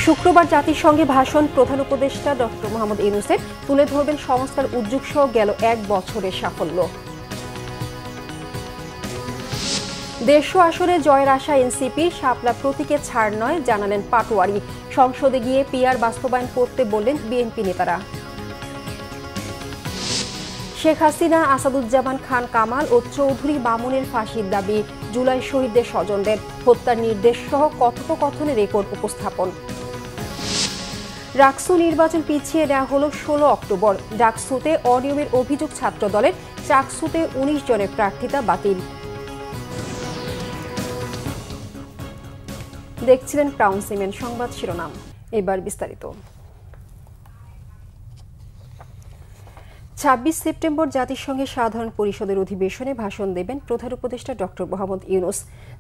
শুক্রবার জাতিসংঘে ভাষণ প্রধান উপদেষ্টা ডক্টর মোহাম্মদ ইউনূসের তুলে ধরবেন সংস্কার উদ্যোগ সহ গেল ১ বছরের সাফল্য। ১৫০ আসনে জয়ের আশা এনসিপি, শাপলা প্রতীকে ছাড় নয় জানালেন পাটোয়ারি। সংসদে গিয়ে পিআর বাস্তবায়ন করতে বললেন বিএনপি নেতারা। শেখ হাসিনা, আসাদুজ্জামান খান কামাল ও চৌধুরী মামুনের ফাঁসির দাবি। জুলাই শহীদদের স্বজনদের হত্যার নির্দেশ সহ কথোপকথনের রেকর্ড উপস্থাপন। ডাকসু নির্বাচন পিছিয়ে নেওয়া হল ১৬ অক্টোবর। ডাকসুতে অনিয়মের অভিযোগ ছাত্রদলের, চাকসুতে ১৯ জনের প্রার্থিতা বাতিল। দেখছিলেন ক্রাউন সিমেন্ট সংবাদ শিরোনাম, এবার বিস্তারিত। ২৬ সেপ্টেম্বর জাতিসংঘের সাধারণ পরিষদের অধিবেশনে ভাষণ দেবেন প্রধান উপদেষ্টা ডক্টর মোহাম্মদ ইউনূস।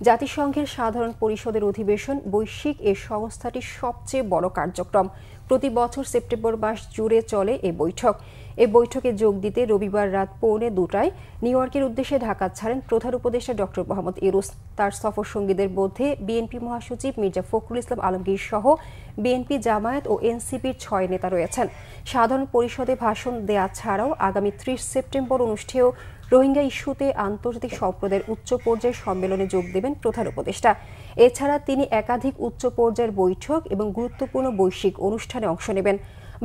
জাতিসংঘের সাধারণ পরিষদের অধিবেশন বৈশ্বিক এ সংস্থাটির সবচেয়ে বড় কার্যক্রম। প্রতি বছর সেপ্টেম্বর মাস জুড়ে চলে এ বৈঠক। এ বৈঠকে যোগ দিতে রবিবার রাত ১:৩০ নিউ ইয়র্কের উদ্দেশ্যে ঢাকা ছাড়েন প্রধান উপদেষ্টা ডক্টর মোহাম্মদ ইউনূস। তার সফর সঙ্গীদের মধ্যে বিএনপি মহাসচিব মির্জা ফখরুল ইসলাম আলমগীর সহ বিএনপি, জামায়াত ও এনসিপির ৬ নেতা রয়েছেন। সাধারণ পরিষদে ভাষণ দেয়া ছাড়াও আগামী ৩০ সেপ্টেম্বর অনুষ্ঠেয় রোহিঙ্গা ইস্যুতে আন্তর্জাতিক সম্প্রদায়ের উচ্চ পর্যায়ের সম্মেলনে যোগ দেবেন প্রধান উপদেষ্টা। এছাড়া তিনি একাধিক উচ্চ পর্যায়ের বৈঠক এবং গুরুত্বপূর্ণ বৈশ্বিক অনুষ্ঠানে অংশ নেবেন।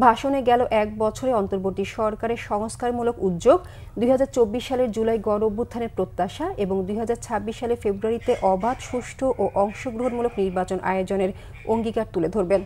ভাষণে গেল ১ বছরে অন্তর্বর্তী সরকারের সংস্কারমূলক উদ্যোগ, ২০২৪ সালের জুলাই গণ অভ্যুত্থানের প্রত্যাশা এবং ২০২৬ সালের ফেব্রুয়ারিতে অবাধ, সুষ্ঠু ও অংশগ্রহণমূলক নির্বাচন আয়োজনের অঙ্গীকার তুলে ধরবেন।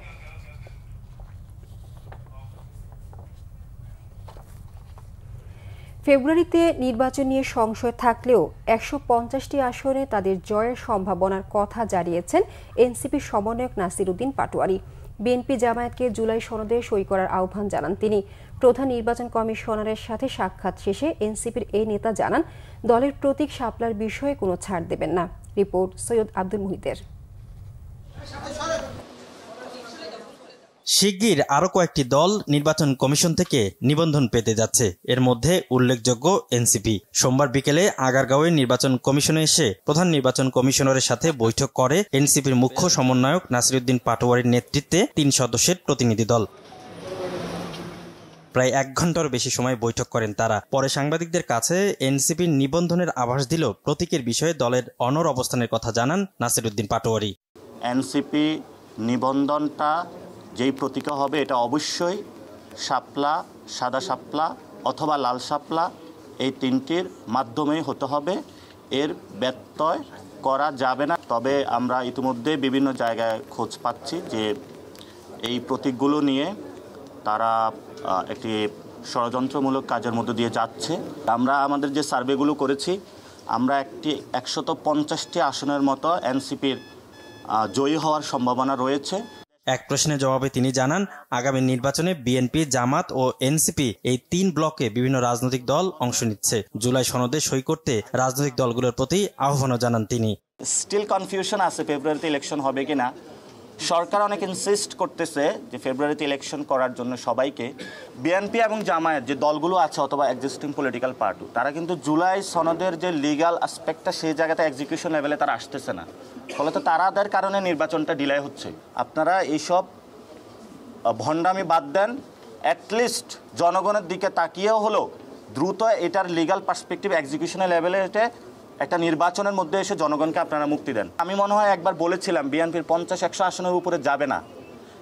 ফেব্রুয়ারিতে নির্বাচন নিয়ে সংশয় থাকলেও ১৫০টি আসনে তাদের জয়ের সম্ভাবনার কথা জানিয়েছেন এনসিপির সমন্বয়ক নাসির উদ্দিন পাটোয়ারি। বিএনপি, জামায়াতকে জুলাই সনদে সই করার আহ্বান জানান তিনি। প্রধান নির্বাচন কমিশনারের সাথে সাক্ষাৎ শেষে এনসিপির এই নেতা জানান, দলের প্রতীক শাপলার বিষয়ে কোনো ছাড় দেবেন না। রিপোর্ট সৈয়দ আব্দুল মুহিতের। শিগগির আরও কয়েকটি দল নির্বাচন কমিশন থেকে নিবন্ধন পেতে যাচ্ছে। এর মধ্যে উল্লেখযোগ্য এনসিপি। সোমবার বিকেলে আগারগাঁওয়ে নির্বাচন কমিশনে এসে প্রধান নির্বাচন কমিশনারের সাথে বৈঠক করে এনসিপির মুখ্য সমন্বয়ক নাসির উদ্দিন পাটোয়ারির নেতৃত্বে ৩ সদস্যের প্রতিনিধি দল। প্রায় ১ ঘন্টারও বেশি সময় বৈঠক করেন তারা। পরে সাংবাদিকদের কাছে এনসিপির নিবন্ধনের আভাস দিল প্রতীকের বিষয়ে দলের অনড় অবস্থানের কথা জানান নাসির উদ্দিন পাটোয়ারি। এনসিপি নিবন্ধনটা যেই প্রতীক হবে এটা অবশ্যই শাপলা, সাদা শাপলা অথবা লাল শাপলা, এই তিনটির মাধ্যমেই হতে হবে। এর ব্যত্যয় করা যাবে না। তবে আমরা ইতিমধ্যে বিভিন্ন জায়গায় খোঁজ পাচ্ছি যে এই প্রতীকগুলো নিয়ে তারা একটি ষড়যন্ত্রমূলক কাজের মধ্য দিয়ে যাচ্ছে। আমরা আমাদের যে সার্ভেগুলো করেছি, আমরা ১৫০টি আসনের মতো এনসিপির জয়ী হওয়ার সম্ভাবনা রয়েছে। এক প্রশ্নের জবাবে তিনি জানান, আগামী নির্বাচনে বিএনপি, জামাত ও এনসিপি এই ৩ ব্লকে বিভিন্ন রাজনৈতিক দল অংশ নিচ্ছে। জুলাই সনদে সই করতে রাজনৈতিক দলগুলোর প্রতি আহ্বানও জানান তিনি। স্টিল কনফিউশন আছে ফেব্রুয়ারিতে ইলেকশন হবে কিনা। সরকার অনেক ইনসিস্ট করতেছে যে ফেব্রুয়ারিতে ইলেকশন করার জন্য সবাইকে। বিএনপি এবং জামায়াত যে দলগুলো আছে অথবা এক্সিস্টিং পলিটিক্যাল পার্টি, তারা কিন্তু জুলাই সনদের যে লিগাল অ্যাসপেক্টটা সেই জায়গাতে এক্সিকিউশন লেভেলে তারা আসতেছে না। ফলে তো তাদের কারণে নির্বাচনটা ডিলে হচ্ছে। আপনারা এইসব ভণ্ডামি বাদ দেন, অ্যাটলিস্ট জনগণের দিকে তাকিয়েও হলো দ্রুত এটার লিগাল পার্সপেক্টিভ এক্সিকিউশনের লেভেলে একটা নির্বাচনের মধ্যে এসে জনগণকে আপনারা মুক্তি দেন। আমি মনে হয় একবার বলেছিলাম বিএনপির ৫০-১০০ আসনের উপরে যাবে না,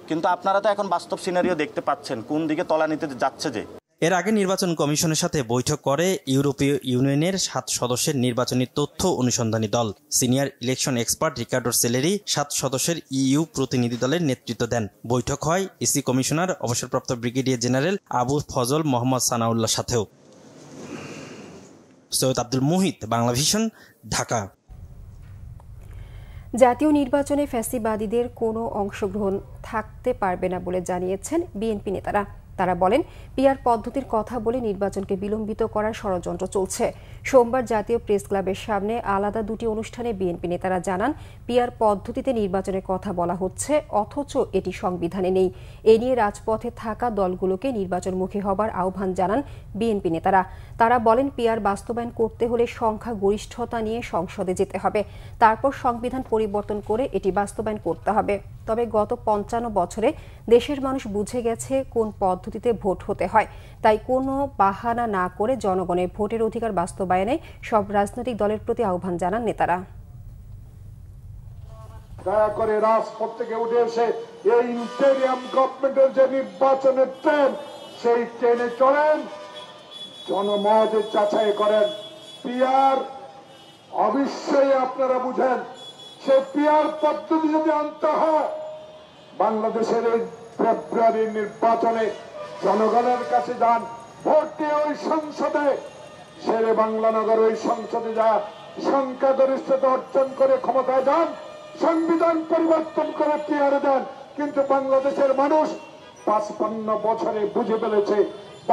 কিন্তু আপনারা তো এখন বাস্তব সিনারিও দেখতে পাচ্ছেন কোন দিকে তলানিতে যাচ্ছে। যে এর আগে নির্বাচন কমিশনের সাথে বৈঠক করে ইউরোপীয় ইউনিয়নের ৭ সদস্যের নির্বাচনী তথ্য অনুসন্ধানী দল। সিনিয়র ইলেকশন এক্সপার্ট রিকার্ডো সেলেরি ৭ সদস্যের ইইউ প্রতিনিধি দলের নেতৃত্ব দেন। বৈঠক হয় ইসি কমিশনার অবসরপ্রাপ্ত ব্রিগেডিয়ার জেনারেল আবু ফজল মোহাম্মদ সানাউল্লাহর সাথেও। সৈয়দ আব্দুল মুহিত, বাংলা ভিশন, ঢাকা। জাতীয় নির্বাচনে ফ্যাসিবাদীদের কোনো অংশগ্রহণ থাকতে পারবে না বলে জানিয়েছেন বিএনপি নেতারা। তারা বলেন, পিআর পদ্ধতির কথা বলে নির্বাচনকে বিলম্বিত করার ষড়যন্ত্র চলছে। সোমবার জাতীয় প্রেস ক্লাবের সামনে আলাদা 2টি অনুষ্ঠানে বিএনপি নেতারা জানান, পিআর পদ্ধতিতে নির্বাচনের কথা বলা হচ্ছে, অথচ এটি সংবিধানে নেই। এ নিয়ে রাজপথে থাকা দলগুলোকে নির্বাচনমুখী হবার আহ্বান জানান বিএনপি নেতারা। তারা বলেন, পিআর বাস্তবায়ন করতে হলে সংখ্যা গরিষ্ঠতা নিয়ে সংসদে যেতে হবে, তারপর সংবিধান পরিবর্তন করে এটি বাস্তবায়ন করতে হবে। তবে গত ৫৫ বছরে দেশের মানুষ বুঝে গেছে কোন পদ্ধতিতে ভোট হতে হয়। তাই কোনো বাহানা না করে জনগণের ভোটের অধিকার বাস্তবায়নে সব রাজনৈতিক দলের প্রতি আহ্বান জানান নেতারা। দয়া করে রাজপথ থেকে উঠে এসে এই ইন্টেরিয়াম গভর্নমেন্টের যে নির্বাচনের ট্রেন, সেই ট্রেনে চড়েন, জনমত যাচাই করেন। পিআর অবশ্যই আপনারা বুঝেন, সে পিআর পদ্ধতি যদি আনতে হয়, বাংলাদেশের এই ফেব্রুয়ারির নির্বাচনে জনগণের কাছে যান, ভোট দিয়ে ওই সংসদে, শেরে বাংলানগর ওই সংসদে যা সংখ্যাগরিষ্ঠতা অর্জন করে ক্ষমতায় যান, সংবিধান পরিবর্তন করে পিআরে দেন। কিন্তু বাংলাদেশের মানুষ ৫৫ বছরে বুঝে ফেলেছে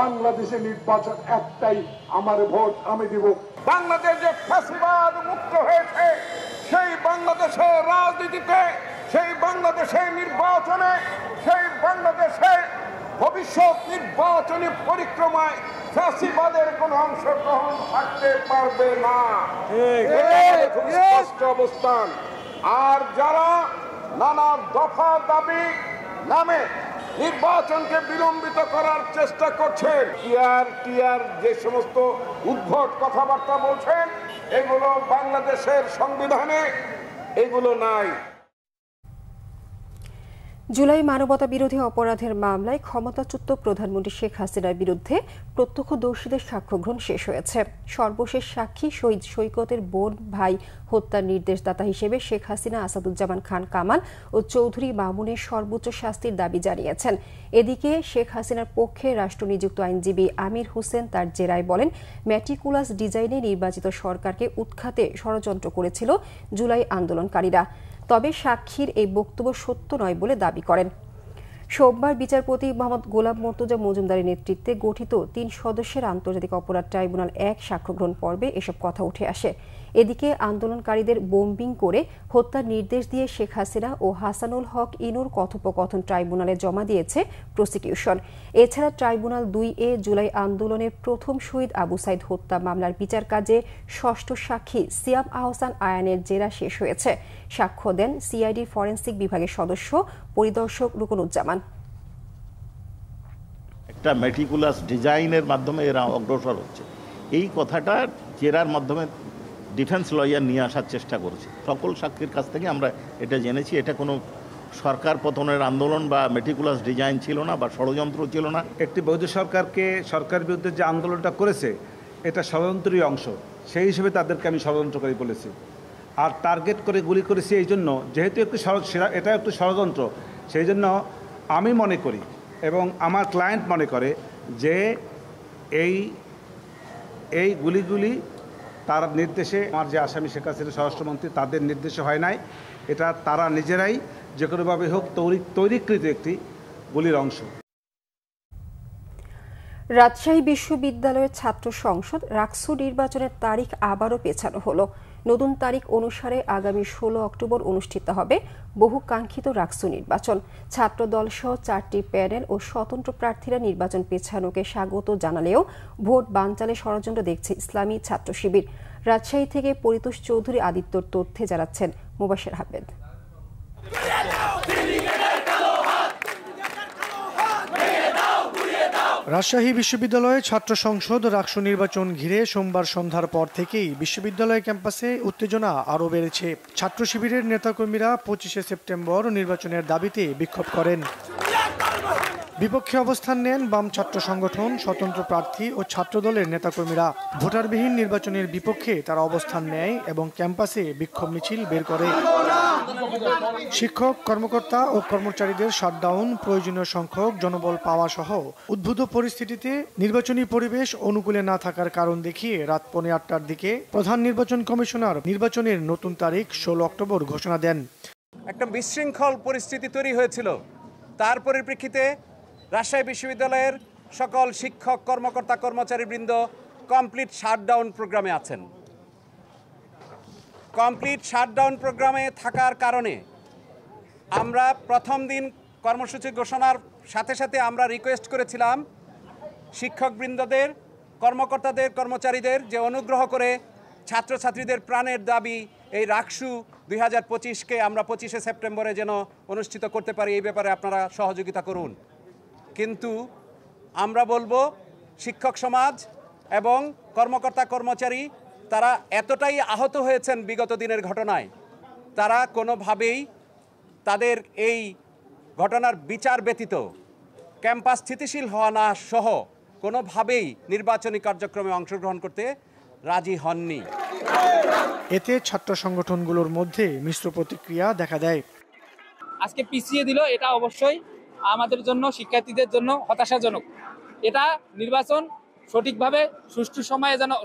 বাংলাদেশের নির্বাচন একটাই, আমার ভোট আমি দিব। বাংলাদেশ যে ফ্যাসিবাদ মুক্ত হয়েছে, সেই বাংলাদেশের রাজনীতিতে, সেই বাংলাদেশের নির্বাচনে, সেই বাংলাদেশের ভবিষ্যৎ নির্বাচনী পরিক্রমায় ফ্যাসিবাদের কোন অংশগ্রহণ থাকতে পারবে না। খুব স্পষ্ট অবস্থান। আর যারা নানা দফা দাবি নামে নির্বাচনকে বিলম্বিত করার চেষ্টা করছেন, টিআর যে সমস্ত উদ্ভট কথাবার্তা বলছেন, এগুলো বাংলাদেশের সংবিধানে এগুলো নাই। জুলাই মানবতা বিরোধী অপরাধের মামলায় ক্ষমতাচ্যুত প্রধানমন্ত্রী শেখ হাসিনার বিরুদ্ধে প্রত্যক্ষদর্শীদের সাক্ষ্য গ্রহণ শেষ হয়েছে। সর্বশেষ সাক্ষী শহীদ সৈকতের বোন ভাই হত্যার নির্দেশদাতা হিসেবে শেখ হাসিনা আসাদুজ্জামান খান কামাল ও চৌধুরী মামুনের সর্বোচ্চ শাস্তির দাবি জানিয়েছেন। এদিকে শেখ হাসিনার পক্ষে রাষ্ট্রনিযুক্ত আইনজীবী আমির হোসেন তার জেরায় বলেন, ম্যাটিকুলাস ডিজাইনে নির্বাচিত সরকারকে উৎখাতে ষড়যন্ত্র করেছিল জুলাই আন্দোলনকারীরা। তবে সাক্ষীর এই বক্তব্য সত্য নয় বলে দাবি করেন। সোমবার বিচারপতি মোহাম্মদ গোলাম মর্তুজা মজুমদারের নেতৃত্বে গঠিত ৩ সদস্যের আন্তর্জাতিক অপরাধ ট্রাইব্যুনাল ১ সাক্ষ্য গ্রহণ পর্বে এসব কথা উঠে আসে। এদিকে আন্দোলনকারীদের বোম্বিং করে হত্যার নির্দেশ দিয়ে শেখ হাসিনা ও হাসানুল হক ইনুর কথোপকথন ট্রাইব্যুনালে জমা দিয়েছে প্রসিকিউশন। এছাড়া ট্রাইব্যুনাল ২-এ জুলাই আন্দোলনের প্রথম শহীদ আবু সাইদ হত্যা মামলার বিচার কাজে ষষ্ঠ সাক্ষী সিয়াম আহসান আয়ানের জেরা শেষ হয়েছে। সাক্ষ্য দেন সিআইডির ফরেনসিক বিভাগের সদস্য পরিদর্শক রুকনুজ্জামান। একটা মেটিকুলাস ডিজাইনের মাধ্যমে এরা অগ্রসর হচ্ছে, এই কথাটা জেরার মাধ্যমে ডিফেন্স লয়ার নিয়ে আসার চেষ্টা করেছে। সকল সাক্ষীর কাছ থেকে আমরা এটা জেনেছি, এটা কোনো সরকার পতনের আন্দোলন বা মেটিকুলাস ডিজাইন ছিল না বা ষড়যন্ত্র ছিল না। একটি বৈধ সরকারকে সরকারের বিরুদ্ধে যে আন্দোলনটা করেছে, এটা ষড়যন্ত্রী অংশ, সেই হিসেবে তাদেরকে আমি ষড়যন্ত্রকারী বলেছি। আর টার্গেট করে গুলি করেছি এই জন্য, যেহেতু এটা একটু ষড়যন্ত্র, সেই জন্য আমি মনে করি এবং আমার ক্লায়েন্ট মনে করে যে এই গুলিগুলি তার নির্দেশে, আমার যে আসামি শেখ হাসিনা স্বরাষ্ট্রমন্ত্রী, তাদের নির্দেশে হয় নাই। এটা তারা নিজেরাই যে কোনোভাবে হোক তৈরিকৃত একটি গুলির অংশ। রাজশাহী বিশ্ববিদ্যালয়ের ছাত্র সংসদ রাকসু নির্বাচনের তারিখ আবারও পেছানো হলো। নতুন তারিখ অনুসারে আগামী ১৬ অক্টোবর অনুষ্ঠিত হবে বহু কাঙ্ক্ষিত রাকসু নির্বাচন। ছাত্রদল সহ 4টি প্যানেল ও স্বতন্ত্র প্রার্থীরা নির্বাচন পেছানোকে স্বাগত জানালেও ভোট বানচালে ষড়যন্ত্র দেখছে ইসলামী ছাত্র শিবির। রাজশাহী থেকে পরিতোষ চৌধুরী আদিত্যর তথ্যে জানাচ্ছেন মুবাশির আহমেদ। রাজশাহী বিশ্ববিদ্যালয়ে ছাত্র সংসদ রাকসু নির্বাচন ঘিরে সোমবার সন্ধ্যার পর থেকেই বিশ্ববিদ্যালয় ক্যাম্পাসে উত্তেজনা আরও বেড়েছে। ছাত্র শিবিরের নেতাকর্মীরা 25শে সেপ্টেম্বর নির্বাচনের দাবিতে বিক্ষোভ করেন। বিপক্ষে অবস্থান নেন বাম ছাত্র সংগঠন, স্বতন্ত্র প্রার্থী ও ছাত্রদলের নেতাকর্মীরা। ভোটারবিহীন নির্বাচনের বিপক্ষে তারা অবস্থান নেয় এবং ক্যাম্পাসে বিক্ষোভ মিছিল বের করে। শিক্ষক, কর্মকর্তা ও কর্মচারীদের শাটডাউন, প্রয়োজনীয় সংখ্যক জনবল পাওয়া সহ উদ্ভূত পরিস্থিতিতে নির্বাচনী পরিবেশ অনুকূলে না থাকার কারণ দেখিয়ে রাত 8:45টার দিকে প্রধান নির্বাচন কমিশনার নির্বাচনের নতুন তারিখ 16 অক্টোবর ঘোষণা দেন। একটা বিশৃঙ্খল পরিস্থিতি তৈরি হয়েছিল, তার পরিপ্রেক্ষিতে রাজশাহী বিশ্ববিদ্যালয়ের সকল শিক্ষক, কর্মকর্তা, কর্মচারীবৃন্দ কমপ্লিট শাটডাউন প্রোগ্রামে আছেন। কমপ্লিট শাটডাউন প্রোগ্রামে থাকার কারণে আমরা প্রথম দিন কর্মসূচি ঘোষণার সাথে সাথে আমরা রিকোয়েস্ট করেছিলাম শিক্ষকবৃন্দদের, কর্মকর্তাদের, কর্মচারীদের যে অনুগ্রহ করে ছাত্রছাত্রীদের প্রাণের দাবি এই রাকসু 2025-কে আমরা 25শে সেপ্টেম্বরে যেন অনুষ্ঠিত করতে পারি, এই ব্যাপারে আপনারা সহযোগিতা করুন। কিন্তু আমরা বলবো শিক্ষক সমাজ এবং কর্মকর্তা কর্মচারী তারা এতটাই আহত হয়েছেন বিগত দিনের ঘটনায়, তারা কোনোভাবেই তাদের এই ঘটনার বিচার ব্যতীত ক্যাম্পাস স্থিতিশীল হওয়া না সহ কোনোভাবেই নির্বাচনী কার্যক্রমে অংশগ্রহণ করতে রাজি হননি। এতে ছাত্র সংগঠনগুলোর মধ্যে মিশ্র প্রতিক্রিয়া দেখা দেয়। আজকে পিছিয়ে দিল, এটা অবশ্যই আমাদের জন্য, শিক্ষার্থীদের জন্য হতাশাজনক। এটা নির্বাচন সঠিকভাবে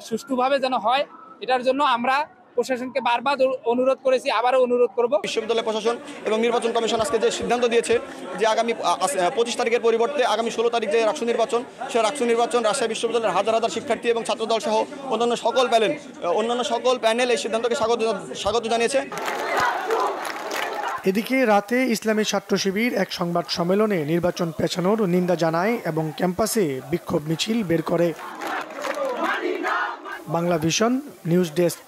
সুষ্ঠুভাবে যেন হয়, এটার জন্য আমরা প্রশাসনকে বারবার অনুরোধ করেছি, আবারও অনুরোধ করব। বিশ্ববিদ্যালয় প্রশাসন এবং নির্বাচন কমিশন আজকে যে সিদ্ধান্ত দিয়েছে যে আগামী 25 তারিখের পরিবর্তে আগামী 16 তারিখ যে রাকসু নির্বাচন, সেই রাকসু নির্বাচন রাজশাহী বিশ্ববিদ্যালয়ের হাজার হাজার শিক্ষার্থী এবং ছাত্রদল সহ অন্যান্য সকল প্যানেল এই সিদ্ধান্তকে স্বাগত জানিয়েছে। এদিকে রাতে ইসলামী ছাত্র শিবির এক সংবাদ সম্মেলনে নির্বাচন পেছানোর নিন্দা জানায় এবং ক্যাম্পাসে বিক্ষোভ মিছিল বের করে। Bangla vision news desk.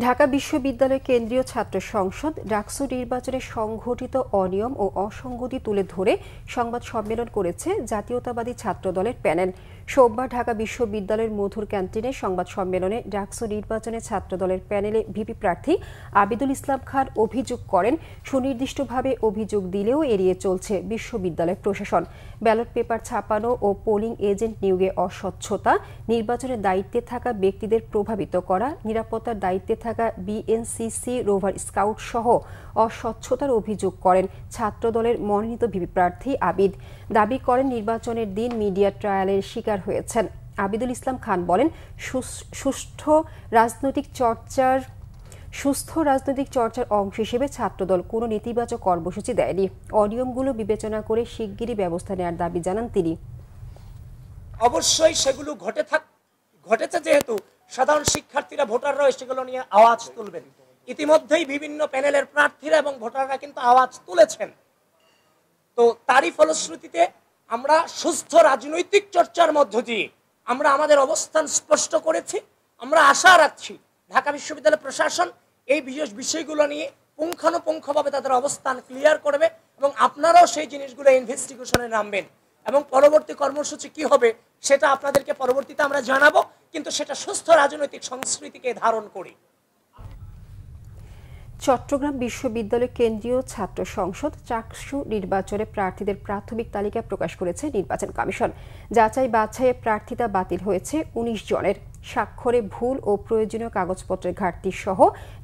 Dhaka বিশ্ববিদ্যালয় কেন্দ্রীয় ছাত্র সংসদ ডাকসু নির্বাচনে সংঘটিত অনিয়ম ও অসঙ্গতি তুলে ধরে সংবাদ সম্মেলন করেছে জাতীয়তাবাদী ছাত্র দলের প্যানেল। সোমবার ঢাকা বিশ্ববিদ্যালয়ের মধুর ক্যান্টিনে সংবাদ সম্মেলনে ডাকসু নির্বাচনে ছাত্র দলের প্যানেলে ভিপি প্রার্থী আবিদুল ইসলাম খান অভিযোগ করেন, সুনির্দিষ্টভাবে অভিযোগ দিলেও এড়িয়ে চলছে বিশ্ববিদ্যালয় প্রশাসন। ব্যালট পেপার ছাপানো ও পোলিং এজেন্ট নিয়োগে অস্বচ্ছতা, নির্বাচনের দায়িত্বে থাকা ব্যক্তিদের প্রভাবিত করা, নিরাপত্তার দায়িত্বে থাকা বিএনসিসি রোভার স্কাউট সহ অস্বচ্ছতার অভিযোগ করেন ছাত্র দলের মনোনীত ভিপি প্রার্থী আবিদ। দাবি করেন নির্বাচনের দিন মিডিয়া ট্রায়ালের শিকার হয়েছেন। আবিদুল ইসলাম খান বলেন, সুস্থ রাজনৈতিক চর্চার অংশ হিসেবে ছাত্রদল কোনো নেতিবাচক কর্মসূচি দেয়নি। অনিয়মগুলো বিবেচনা করে শিগগিরই ব্যবস্থা নেওয়ার দাবি জানান তিনি। অবশ্যই সেগুলো ঘটেছে, যেহেতু সাধারণ শিক্ষার্থীরা ভোটাররা সেগুলো নিয়ে আওয়াজ তুলবেন। ইতিমধ্যেই বিভিন্ন প্যানেলের প্রার্থীরা এবং ভোটাররা কিন্তু আওয়াজ তুলেছেন। তো তারই ফলশ্রুতিতে আমরা সুস্থ রাজনৈতিক চর্চার মধ্য দিয়ে আমরা আমাদের অবস্থান স্পষ্ট করেছি। আমরা আশা রাখছি ঢাকা বিশ্ববিদ্যালয় প্রশাসন এই বিষয়গুলো নিয়ে পুঙ্খানুপুঙ্খভাবে তাদের অবস্থান ক্লিয়ার করবে এবং আপনারাও সেই জিনিসগুলো ইনভেস্টিগেশনে নামবেন এবং পরবর্তী কর্মসূচি কি হবে সেটা আপনাদেরকে পরবর্তীতে আমরা জানাবো, কিন্তু সেটা সুস্থ রাজনৈতিক সংস্কৃতিকে ধারণ করি। চট্টগ্রাম বিশ্ববিদ্যালয় কেন্দ্রীয় ছাত্র সংসদ ডাকসু নির্বাচনে প্রার্থীদের প্রাথমিক তালিকা প্রকাশ করেছে নির্বাচন কমিশন। যাচাই বাছাইয়ে প্রার্থিতা বাতিল হয়েছে 19 জনের। স্বাক্ষরে ভুল ও প্রয়োজনীয় কাগজপত্রের ঘাটতি সহ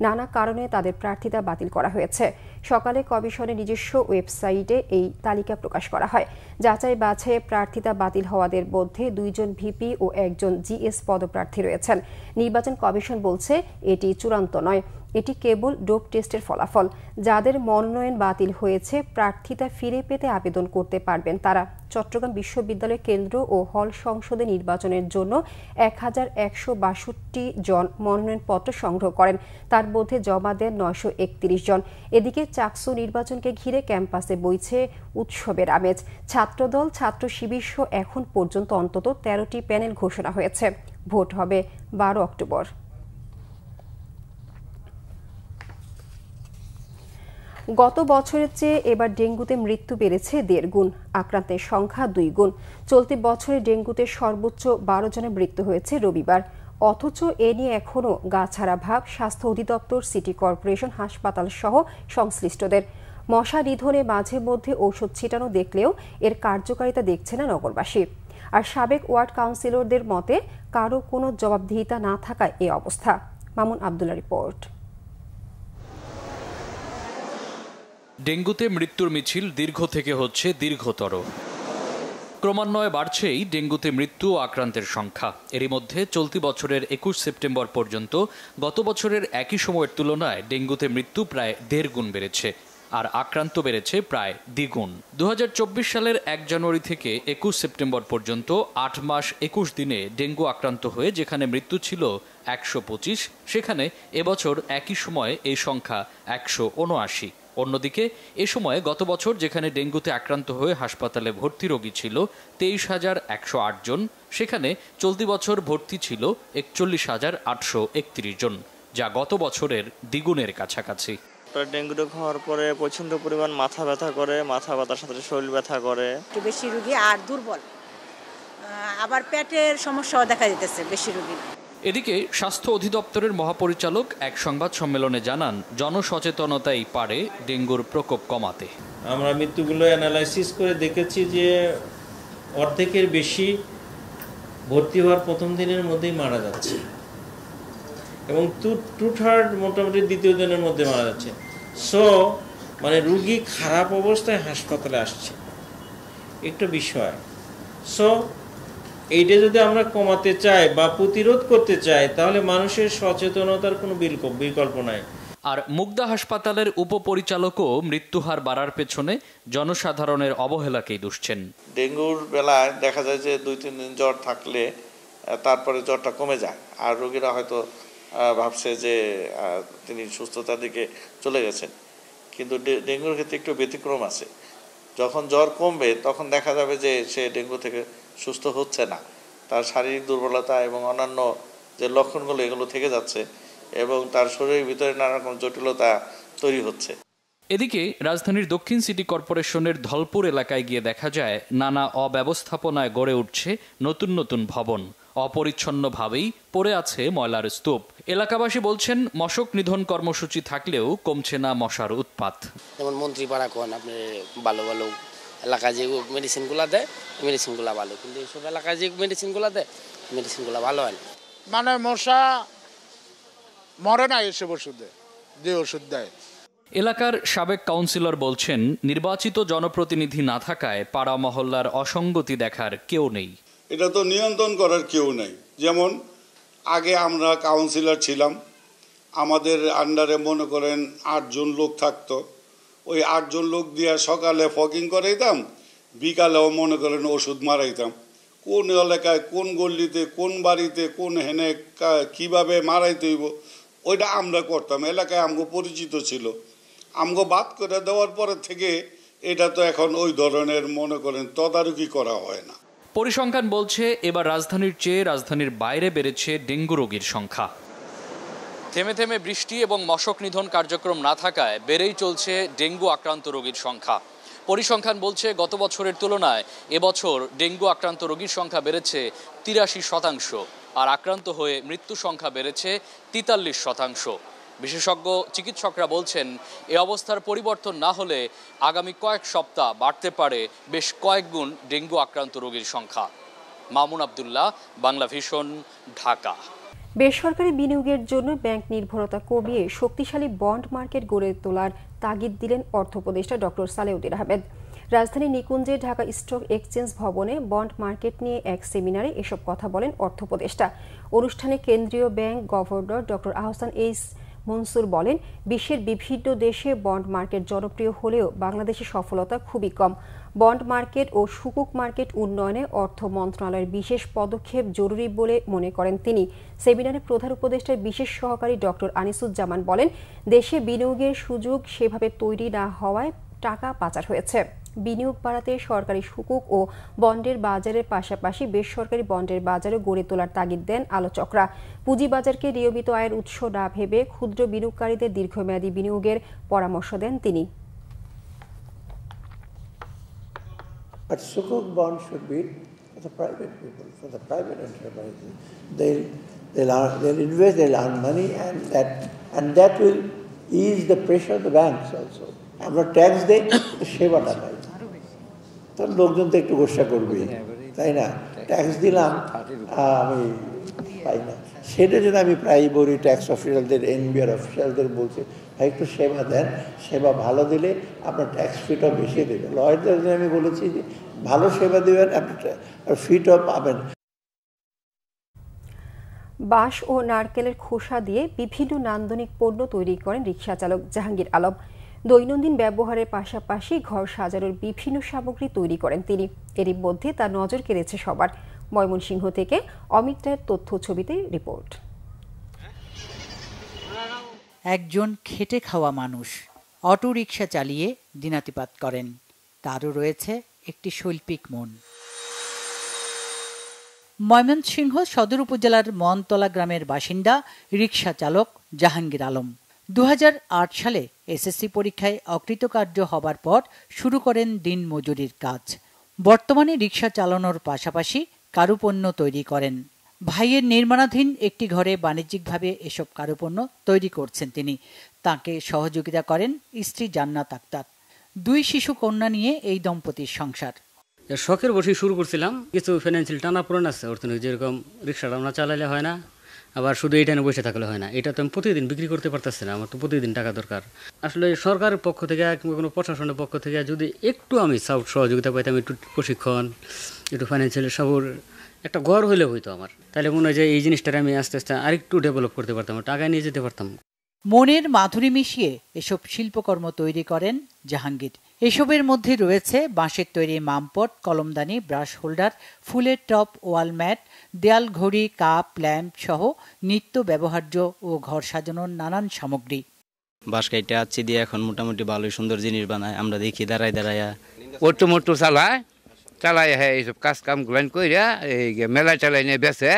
নানা কারণে তাদের প্রার্থিতা বাতিল করা হয়েছে। সকালে কমিশনের নিজস্ব ওয়েবসাইটে এই তালিকা প্রকাশ করা হয়। যাচাই বাছাইয়ে প্রার্থিতা বাতিল হওয়াদের মধ্যে 2 জন ভিপি ও 1 জন জিএস পদপ্রার্থী রয়েছেন। নির্বাচন কমিশন বলছে এটি চূড়ান্ত নয়, এটি কেবল ডোপ টেস্টের ফলাফল। যাদের মনোনয়ন বাতিল হয়েছে প্রার্থিতা ফিরে পেতে আবেদন করতে পারবেন তারা। চট্টগ্রাম বিশ্ববিদ্যালয় কেন্দ্র ও হল সংসদে নির্বাচনের জন্য 1162 জন মনোনয়নপত্র সংগ্রহ করেন, তার মধ্যে জমা দেন 931 জন। এদিকে চাকসু নির্বাচনকে ঘিরে ক্যাম্পাসে বইছে উৎসবের আমেজ। ছাত্রদল, ছাত্র শিবির সহ এখন পর্যন্ত অন্তত 13টি প্যানেল ঘোষণা হয়েছে। ভোট হবে 12 অক্টোবর। গত বছরের চেয়ে এবার ডেঙ্গুতে মৃত্যু বেড়েছে 1.5 গুণ, আক্রান্তের সংখ্যা 2 গুণ। চলতি বছরে ডেঙ্গুতে সর্বোচ্চ 12 জনের মৃত্যু হয়েছে রবিবার। অথচ এ নিয়ে এখনও গাছাড়া ভাব স্বাস্থ্য অধিদপ্তর, সিটি কর্পোরেশন, হাসপাতাল সহ সংশ্লিষ্টদের। মশা নিধনে মাঝে মধ্যে ঔষধ ছিটানো দেখলেও এর কার্যকারিতা দেখছে না নগরবাসী। আর সাবেক ওয়ার্ড কাউন্সিলরদের মতে কারো কোনো জবাবদিহিতা না থাকায় এ অবস্থা। মামুন আব্দুল্লাহ রিপোর্ট। ডেঙ্গুতে মৃত্যুর মিছিল দীর্ঘ থেকে হচ্ছে দীর্ঘতর। ক্রমান্বয়ে বাড়ছেই ডেঙ্গুতে মৃত্যু ও আক্রান্তের সংখ্যা। এরই মধ্যে চলতি বছরের 21 সেপ্টেম্বর পর্যন্ত গত বছরের একই সময়ের তুলনায় ডেঙ্গুতে মৃত্যু প্রায় 1.5 গুণ বেড়েছে, আর আক্রান্ত বেড়েছে প্রায় দ্বিগুণ। 2024 সালের 1 জানুয়ারি থেকে 21 সেপ্টেম্বর পর্যন্ত 8 মাস 21 দিনে ডেঙ্গু আক্রান্ত হয়ে যেখানে মৃত্যু ছিল 125, সেখানে এবছর একই সময়ে এই সংখ্যা 179। অন্যদিকে এ সময় গত বছর যেখানে ডেঙ্গুতে আক্রান্ত হয়ে হাসপাতালে ভর্তি রোগী ছিল 23,108 জন, সেখানে চলতি বছর ভর্তি ছিল 41,831 জন, যা গত বছরের দ্বিগুণের কাছাকাছি। ডেঙ্গু হওয়ার পরে প্রচণ্ড পরিমাণ মাথা ব্যথা করে, মাথা ব্যথার সাথে শরীর ব্যথা করে। একটু বেশি রোগী আর দুর্বল, আবার পেটের সমস্যাও দেখা দিতেছে বেশি রোগী। এদিকে স্বাস্থ্য অধিদপ্তরের মহাপরিচালক এক সংবাদ সম্মেলনে জানান, জনসচেতনতাই পারে ডেঙ্গুর প্রকোপ কমাতে। আমরা মৃত্যুগুলো অ্যানালাইসিস করে দেখেছি যে অর্ধেকের বেশি ভর্তি হওয়ার প্রথম দিনের মধ্যেই মারা যাচ্ছে এবং 2/3 মোটামুটি দ্বিতীয় দিনের মধ্যে মারা যাচ্ছে। মানে রুগী খারাপ অবস্থায় হাসপাতালে আসছে, একটা বিষয়। এইটা যদি আমরা কমাতে চাই বা প্রতিরোধ করতে চাই, তাহলে মানুষের সচেতনতার কোনো বিকল্প নাই। আর মুগদা হাসপাতালের উপপরিচালকও মৃত্যুহার বাড়ার পেছনে জনসাধারণের অবহেলাকেই দুষছেন। ডেঙ্গুর বেলায় দেখা যায় যে 2-3 দিন জ্বর থাকলে তারপরে জ্বরটা কমে যায়, আর রোগীরা হয়তো ভাবছে যে তিনি সুস্থতার দিকে চলে গেছেন। কিন্তু ডেঙ্গুর ক্ষেত্রে একটু ব্যতিক্রম আছে। যখন জ্বর কমবে তখন দেখা যাবে যে সে ডেঙ্গু থেকে সুস্থ হচ্ছে না, তার শারীরিক দুর্বলতা এবং অন্যান্য যে লক্ষণগুলো এগুলো থেকে যাচ্ছে এবং তার শরীরের ভিতরে নানা রকম জটিলতা তৈরি হচ্ছে। এদিকে রাজধানীর দক্ষিণ সিটি কর্পোরেশনের ধলপুর এলাকায় গিয়ে দেখা যায় নানা অব্যবস্থাপনায় গড়ে উঠছে নতুন নতুন ভবন, অপরিচ্ছন্নভাবেই পড়ে আছে ময়লার স্তূপ। এলাকাবাসী বলছেন, মশক নিধন কর্মসূচি থাকলেও কমছে না মশার উৎপাত। যেমন মন্ত্রী পাড়া কোন আপনি ভালো ভালো এলাকায় যে মেডিসিনগুলো দেয়, মেডিসিনগুলো ভালো, কিন্তু এইসব এলাকায় যে মেডিসিনগুলো দেয়, মেডিসিনগুলো ভালো হয় না। মানে মশা মরে না এসব ওষুধে, যে ওষুধ দেয়। এলাকার সাবেক কাউন্সিলর বলছেন, নির্বাচিত জনপ্রতিনিধি না থাকায় পাড়া মহল্লার অসঙ্গতি দেখার কেউ নেই। এটা তো নিয়ন্ত্রণ করার কেউ নেই। যেমন আগে আমরা কাউন্সিলর ছিলাম, আমাদের আন্ডারে মনে করেন 8 জন লোক থাকতো। ওই 8 জন লোক দিয়ে সকালে ফকিং করাইতাম, বিকালেও মনে করেন ওষুধ মারাইতাম। কোন এলাকায়, কোন গল্লিতে, কোন বাড়িতে, কোন হেনে কিভাবে মারাইতে হইব ওইটা আমরা করতাম। এলাকায় আমগো পরিচিত ছিল। আমগো বাদ করে দেওয়ার পরে থেকে এটা তো এখন ওই ধরনের মনে করেন তদারকি করা হয় না। পরিসংখ্যান বলছে, এবার রাজধানীর চেয়ে রাজধানীর বাইরে বেড়েছে ডেঙ্গু রোগীর সংখ্যা। থেমে থেমে বৃষ্টি এবং মশক নিধন কার্যক্রম না থাকায় বেড়েই চলছে ডেঙ্গু আক্রান্ত রোগীর সংখ্যা। পরিসংখ্যান বলছে, গত বছরের তুলনায় এবছর ডেঙ্গু আক্রান্ত রোগীর সংখ্যা বেড়েছে 83%, আর আক্রান্ত হয়ে মৃত্যু সংখ্যা বেড়েছে 43%। বিশেষজ্ঞ চিকিৎসকরা বলছেন, এ অবস্থার পরিবর্তন না হলে আগামী কয়েক সপ্তাহ বাড়তে পারে বেশ কয়েক গুণ ডেঙ্গু আক্রান্ত রোগীর সংখ্যা। মামুন আব্দুল্লাহ, বাংলা ভিশন, ঢাকা। বেসরকারি বিনিয়োগের জন্য ব্যাংক নির্ভরতা কমিয়ে শক্তিশালী বন্ড মার্কেট গড়ে তোলার তাগিদ দিলেন অর্থ উপদেষ্টা ডক্টর সালেউদ্দিন আহমেদ। রাজধানী নিকুঞ্জে ঢাকা স্টক এক্সচেঞ্জ ভবনে বন্ড মার্কেট নিয়ে এক সেমিনারে এসব কথা বলেন অর্থ উপদেষ্টা। অনুষ্ঠানে কেন্দ্রীয় bank governor doctor Ahsan H Mansur বলেন, বিশ্বের বিভিন্ন দেশে বন্ড মার্কেট জনপ্রিয় হলেও বাংলাদেশের সফলতা খুবই কম। বন্ড মার্কেট ও সুকুক মার্কেট উন্নয়নে অর্থ মন্ত্রণালয়ের বিশেষ পদক্ষেপ জরুরি বলে মনে করেন তিনি। সেমিনারে প্রধান উপদেষ্টার বিশেষ সহকারী ডক্টর আনিসুজ্জামান বলেন, দেশে বিনিয়োগের সুযোগ সেভাবে তৈরি না হওয়ায় টাকা পাচার হয়েছে। বিনিয়োগ বাড়াতে সরকারি সুকুক ও বন্ডের বাজারের পাশাপাশি বেসরকারি বন্ডের বাজারও গড়ে তোলার তাগিদ দেন আলোচকরা। পুঁজিবাজারকে নিয়মিত আয়ের উৎস না ভেবে ক্ষুদ্র বিনিয়োগকারীদের দীর্ঘমেয়াদী বিনিয়োগের পরামর্শ দেন তিনি। But Sukuk bond should be for the private people, for the private enterprises. They'll invest, they'll earn money, and that will ease the pressure of the banks also. আমরা ট্যাক্স দেই, সেবাটা পাই, তো লোকজন তো একটু গোসা করবে, তাই না? ট্যাক্স দিলাম, আমি পাই না। সেটা জন্য আমি প্রায় বলি ট্যাক্স অফিসারদের, এনবিআর অফিসারদের বলছি, ভাই একটু সেবা দেন, সেবা ভালো দিলে আপনার ট্যাক্স ফিটাও বেশি দেবে। লয়ারদের আমি বলেছি যে ভালো সেবা দেবেন, আপনি ফিটাও পাবেন। বাঁশ ও নারকেলের খোসা দিয়ে বিভিন্ন নান্দনিক পণ্য তৈরি করেন রিকশা চালক জাহাঙ্গীর আলম। দৈনন্দিন ব্যবহারের পাশাপাশি ঘর সাজানোর বিভিন্ন সামগ্রী তৈরি করেন তিনি। এরই মধ্যে তার নজর কেড়েছে সবার। ময়মনসিংহ থেকে অমিত রায়ের তথ্য ছবিতে রিপোর্ট। একজন খেটে খাওয়া মানুষ, অটোরিকশা চালিয়ে দিনাতিপাত করেন। তারও রয়েছে একটি শৈল্পিক মন। ময়মনসিংহ সদর উপজেলার মনতলা গ্রামের বাসিন্দা রিকশা চালক জাহাঙ্গীর আলম 2008 সালে এসএসসি পরীক্ষায় অকৃতকার্য হবার পর শুরু করেন দিন মজুরির কাজ। বর্তমানে রিকশা চালানোর পাশাপাশি কারুপণ্য তৈরি করেন। ভাইয়ের নির্মাণাধীন একটি ঘরে বাণিজ্যিকভাবে এসব কারুপণ্য তৈরি করছেন তিনি। তাকে সহযোগিতা করেন স্ত্রী জান্নাত আক্তার। 2 শিশু কন্যা নিয়ে এই দম্পতির সংসার। শখের বসে শুরু করছিলাম, কিছু ফিনান্সিয়াল টানাপোড়েন আছে অর্থনৈতিক, যেরকম রিক্সাটা না চালালে হয় না, আবার শুধু এইটা বসে থাকলে হয় না। এটা তো আমি প্রতিদিন বিক্রি করতে পারতেছি না, আমার তো প্রতিদিন টাকা দরকার। আসলে সরকারের পক্ষ থেকে কিংবা কোনো প্রশাসনের পক্ষ থেকে যদি একটু আমি সহযোগিতা পাইতাম, একটু প্রশিক্ষণ, একটু ফাইন্যান্সিয়াল সবর একটা ঘর হইলে হইতো আমার, তাহলে মনে হয় যে এই জিনিসটা আমি আস্তে আস্তে আরেকটু ডেভেলপ করতে পারতাম, টাকা নিয়ে যেতে পারতাম। মনের মাধুরী মিশিয়ে এসব শিল্পকর্ম তৈরি করেন জাহাঙ্গীর। এসবের মধ্যে রয়েছে বাঁশের তৈরি মামপট, কলমদানি, ব্রাশ হোল্ডার, ফুলের টপ, ওয়াল ম্যাট, দেয়াল ঘড়ি, কাপ, ল্যাম্প সহ নিত্য ব্যবহার্য ও ঘর সাজানোর নানান সামগ্রী। বাঁশ কাইটা আচ্ছি দিয়ে এখন মোটামুটি ভালোই সুন্দর জিনিস বানায়, আমরা দেখি দাঁড়ায় দাঁড়াইয়া অটো মোটো চালাই এইসব কাজ কাম গুলান কইরা এই মেলা চালাই নিয়ে বেছে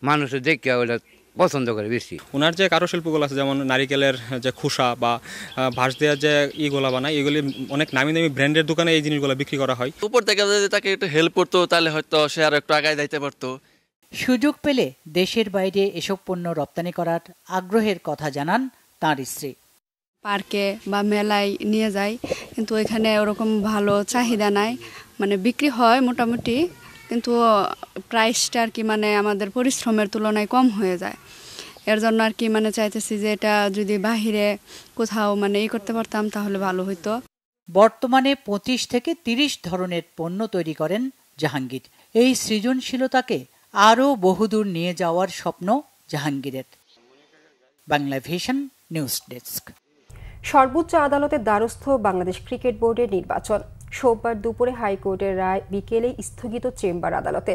মানুষের দেখে ওটা পছন্দ করে বেশি। ওনার যে কারুশিল্পগুলো আছে, যেমন নারিকেলের যে খোসা বা ভাঁজ দেওয়ার যে ইগুলা বানায়, এগুলি অনেক নামি দামি ব্র্যান্ডের দোকানে এই জিনিসগুলো বিক্রি করা হয়। উপর থেকে যদি তাকে একটু হেল্প করতো তাহলে হয়তো সে আরো একটু আগায় যাইতে পারতো। সুযোগ পেলে দেশের বাইরে এসব পণ্য রপ্তানি করার আগ্রহের কথা জানান তাঁর স্ত্রী। পার্কে বা মেলায় নিয়ে যাই, কিন্তু ওইখানে ওরকম ভালো চাহিদা নাই, মানে বিক্রি হয় মোটামুটি, কিন্তু প্রাইসটা আর কি মানে আমাদের পরিশ্রমের তুলনায় কম হয়ে যায়। এর জন্য আর কি মানে চাইতেছি যে এটা যদি বাহিরে কোথাও মানে করতে পারতাম তাহলে ভালো হইতো। বর্তমানে 25 থেকে 30 ধরনের পণ্য তৈরি করেন জাহাঙ্গীর। এই সৃজনশীলতাকে আরও বহুদূর নিয়ে যাওয়ার স্বপ্ন জাহাঙ্গীরের। Bangla vision news desk. সর্বোচ্চ আদালতের দ্বারস্থ বাংলাদেশ ক্রিকেট বোর্ডের নির্বাচন। সোমবার দুপুরে হাইকোর্টের রায় বিকেলে স্থগিত চেম্বার আদালতে।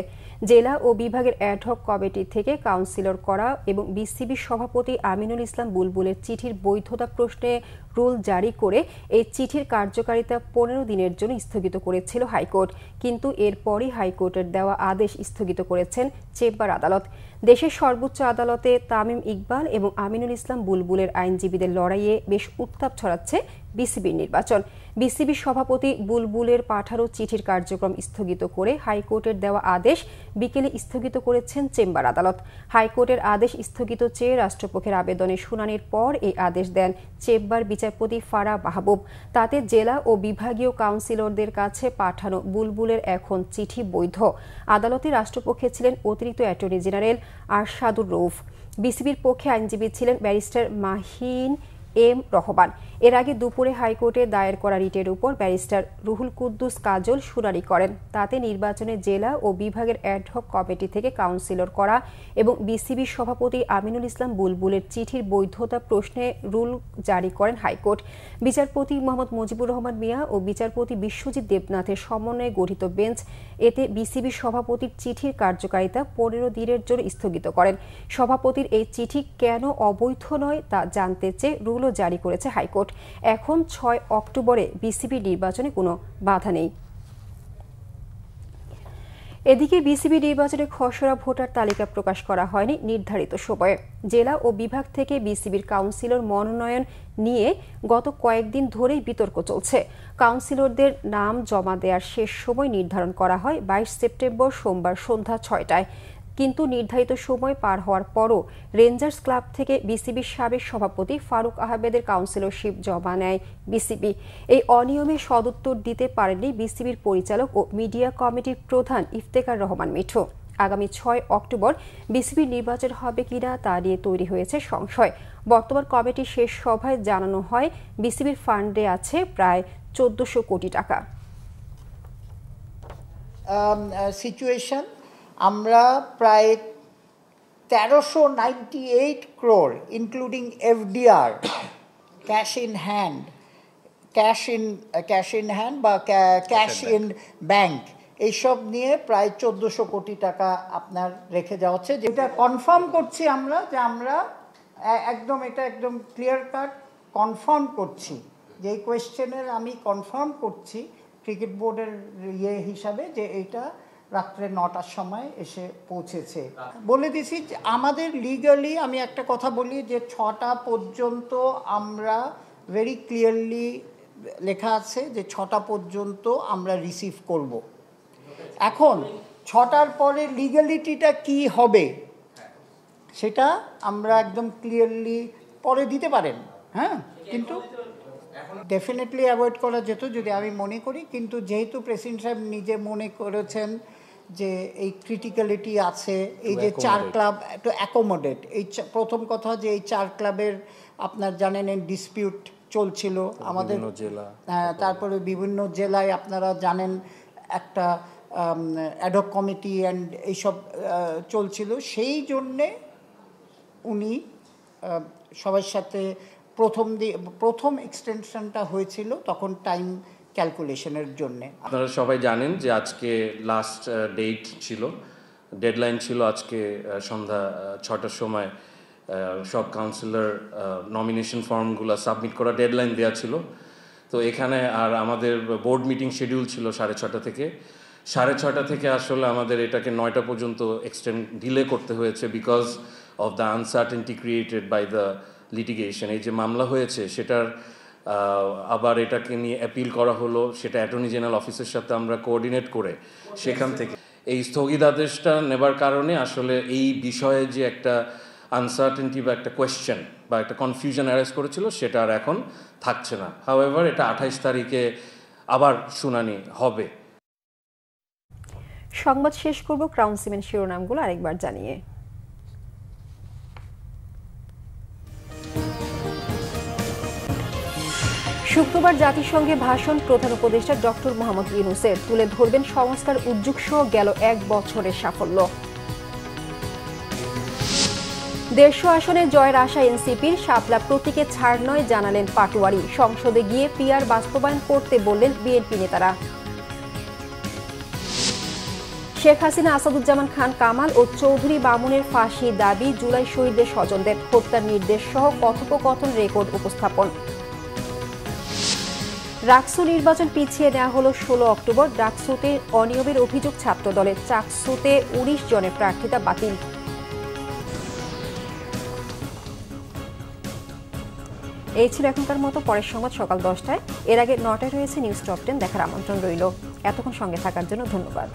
জেলা ও বিভাগের অ্যাডহক কমিটি থেকে কাউন্সিলর করা এবং বিসিবির সভাপতি আমিনুল ইসলাম বুলবুলের চিঠির বৈধতা প্রশ্নে রুল জারি করে এই চিঠির কার্যকারিতা 15 দিনের জন্য স্থগিত করেছিল হাইকোর্ট, কিন্তু এরপরই হাইকোর্টের দেওয়া আদেশ স্থগিত করেছেন চেম্বার আদালত। দেশের সর্বোচ্চ আদালতে তামিম ইকবাল এবং আমিনুল ইসলাম বুলবুলের আইনজীবীদের লড়াইয়ে বেশ উত্তাপ ছড়াচ্ছে বিসিবির নির্বাচন। বিসিবির সভাপতি বুলবুলের পাঠানো চিঠির কার্যক্রম স্থগিত করে হাইকোর্টের দেওয়া আদেশ বিকেলে স্থগিত করেছেন চেম্বার আদালত। হাইকোর্টের আদেশ স্থগিত চেয়ে রাষ্ট্রপক্ষের আবেদনের শুনানির পর এই আদেশ দেন চেম্বার বিচারপতি ফারা মাহবুব। তাতে জেলা ও বিভাগীয় কাউন্সিলরদের কাছে পাঠানো বুলবুলের এখন চিঠি বৈধ। আদালতে রাষ্ট্রপক্ষে ছিলেন অতিরিক্ত অ্যাটর্নি জেনারেল আরশাদুর রউফ। বিসিবির পক্ষে আইনজীবী ছিলেন ব্যারিস্টার মাহিন এম রহমান। এর আগে দুপুরে হাইকোর্টে দায়ের করা রিটের উপর ব্যারিস্টার রুহুল কুদ্দুস কাজল শুনানি করেন। তাতে নির্বাচনে জেলা ও বিভাগের অ্যাডহক কমিটি থেকে কাউন্সিলর করা এবং বিসিবির সভাপতি আমিনুল ইসলাম বুলবুলের চিঠির বৈধতা প্রশ্নে রুল জারি করেন হাইকোর্ট। বিচারপতি মোহাম্মদ মুজিবুর রহমান মিয়া ও বিচারপতি বিশ্বজিৎ দেবনাথের সমন্বয়ে গঠিত বেঞ্চ এতে বিসিবির সভাপতির চিঠির কার্যকারিতা 15 দিনের জন্য স্থগিত করেন। সভাপতির এই চিঠি কেন অবৈধ নয় তা জানতে চেয়ে রুলও জারি করেছে হাইকোর্ট। এখন 6 অক্টোবরে বিসিবি নির্বাচনে কোনো বাধা নেই। এদিকে বিসিবি নির্বাচনে খসড়া ভোটার তালিকা প্রকাশ করা হয়নি নির্ধারিত সময়ে। জেলা ও বিভাগ থেকে বিসিবির কাউন্সিলর মনোনয়ন নিয়ে গত কয়েকদিন ধরেই বিতর্ক চলছে। কাউন্সিলরদের নাম জমা দেওয়ার শেষ সময় নির্ধারণ করা হয় 22 সেপ্টেম্বর সোমবার সন্ধ্যা 6টায়। কিন্তু নির্ধারিত সময় পার হওয়ার পরও রেঞ্জার্স ক্লাব থেকে বিসিবির সাবেক সভাপতি ফারুক আহমেদের কাউন্সিলরশিপ জমা নেয় বিসিবি। এই অনিয়মে সদুত্তর দিতে পারেননি বিসিবির পরিচালক ও মিডিয়া কমিটির প্রধান ইফতেখার রহমান মিঠু। আগামী 6 অক্টোবর বিসিবির নির্বাচন হবে কিনা তা নিয়ে তৈরি হয়েছে সংশয়। বর্তমান কমিটির শেষ সভায় জানানো হয় বিসিবির ফান্ডে আছে প্রায় 1400 কোটি টাকা। সিচুয়েশন আমরা প্রায় 1398 crore including FDR cash in hand বা ক্যাশ ইন ব্যাংক এইসব নিয়ে প্রায় 1400 কোটি টাকা আপনার রেখে যাওয়া হচ্ছে। যেটা কনফার্ম করছি আমরা যে আমরা একদম ক্লিয়ার কাট কনফার্ম করছি যে কোয়েশ্চেনের আমি কনফার্ম করছি ক্রিকেট বোর্ডের হিসাবে যে এইটা রাত্রে 9টার সময় এসে পৌঁছেছে। বলে দিছি আমাদের লিগালি, আমি একটা কথা বলি যে 6টা পর্যন্ত আমরা ভেরি ক্লিয়ারলি লেখা আছে যে 6টা পর্যন্ত আমরা রিসিভ করব। এখন 6টার পরে লিগ্যালিটিটা কি হবে সেটা আমরা একদম ক্লিয়ারলি পরে দিতে পারেন, হ্যাঁ, কিন্তু ডেফিনেটলি অ্যাভয়েড করা যেত যদি আমি মনে করি। কিন্তু যেহেতু প্রেসিডেন্ট সাহেব নিজে মনে করেছেন যে এই ক্রিটিক্যালিটি আছে, এই যে 4 ক্লাব একটু অ্যাকোমোডেট, এই প্রথম কথা যে এই 4 ক্লাবের আপনার জানেন ডিসপিউট চলছিল আমাদের, তারপরে বিভিন্ন জেলায় আপনারা জানেন একটা অ্যাডহক কমিটি অ্যান্ড এইসব চলছিল। সেই জন্যে উনি সবার সাথে প্রথম এক্সটেনশনটা হয়েছিল তখন টাইম ক্যালকুলেশনের জন্য। আপনারা সবাই জানেন যে আজকে লাস্ট ডেট ছিল, ডেডলাইন ছিল আজকে সন্ধ্যা 6টার সময় সব কাউন্সিলর নমিনেশন ফর্মগুলো সাবমিট করা ডেডলাইন দেওয়া ছিল। তো এখানে আর আমাদের বোর্ড মিটিং শিডিউল ছিল 6:30 থেকে। 6:30 থেকে আসলে আমাদের এটাকে 9টা পর্যন্ত এক্সটেন্ড ডিলে করতে হয়েছে because of the uncertainty created by the litigation. এই যে মামলা হয়েছে সেটার আবার এটাকে নিয়ে অ্যাপিল করা হলো, সেটা অ্যাটর্নি জেনারেল অফিসের সাথে আমরা কোঅর্ডিনেট করে সেখান থেকে এই স্থগিতাদেশটা নেবার কারণে আসলে এই বিষয়ে যে একটা আনসার্টেনটি বা একটা কোয়েশ্চেন বা একটা কনফিউশন অ্যারাইজ করেছিল সেটা আর এখন থাকছে না। হাউএভার এটা 28 তারিখে আবার শুনানি হবে। সংবাদ শেষ করব ক্রাউন সিমেন্ট শিরোনামগুলো আরেকবার জানিয়ে। শুক্রবার জাতিসংঘে ভাষণ প্রধান উপদেষ্টা ডক্টর মোহাম্মদ ইউনূসের, তুলে ধরবেন সংস্কার উদ্যোগ সহ গেল 1 বছরের সাফল্য। 150 আসনে জয়ের আশা এনসিপির, শাপলা প্রতীকে ছাড় নয় জানালেন পাটোয়ারি। সংসদে গিয়ে পিআর বাস্তবায়ন করতে বললেন বিএনপি নেতারা। শেখ হাসিনা, আসাদুজ্জামান খান কামাল ও চৌধুরী বামুনের ফাঁসি দাবি, জুলাই শহীদদের স্বজনদের, হত্যার নির্দেশ সহ কথোপকথন রেকর্ড উপস্থাপন। ডাকসু নির্বাচন পিছিয়ে নেওয়া হলো 16 অক্টোবর। ডাকসুতে অনিয়মের অভিযোগ ছাত্রদলের, চাকসুতে 19 জনের প্রার্থিতা বাতিল। এই ছিল এখনকার মতো। পরের সংবাদ সকাল 10টায়, এর আগে 9টায় রয়েছে নিউজ টপ 10 দেখার আমন্ত্রণ রইল। এতক্ষণ সঙ্গে থাকার জন্য ধন্যবাদ।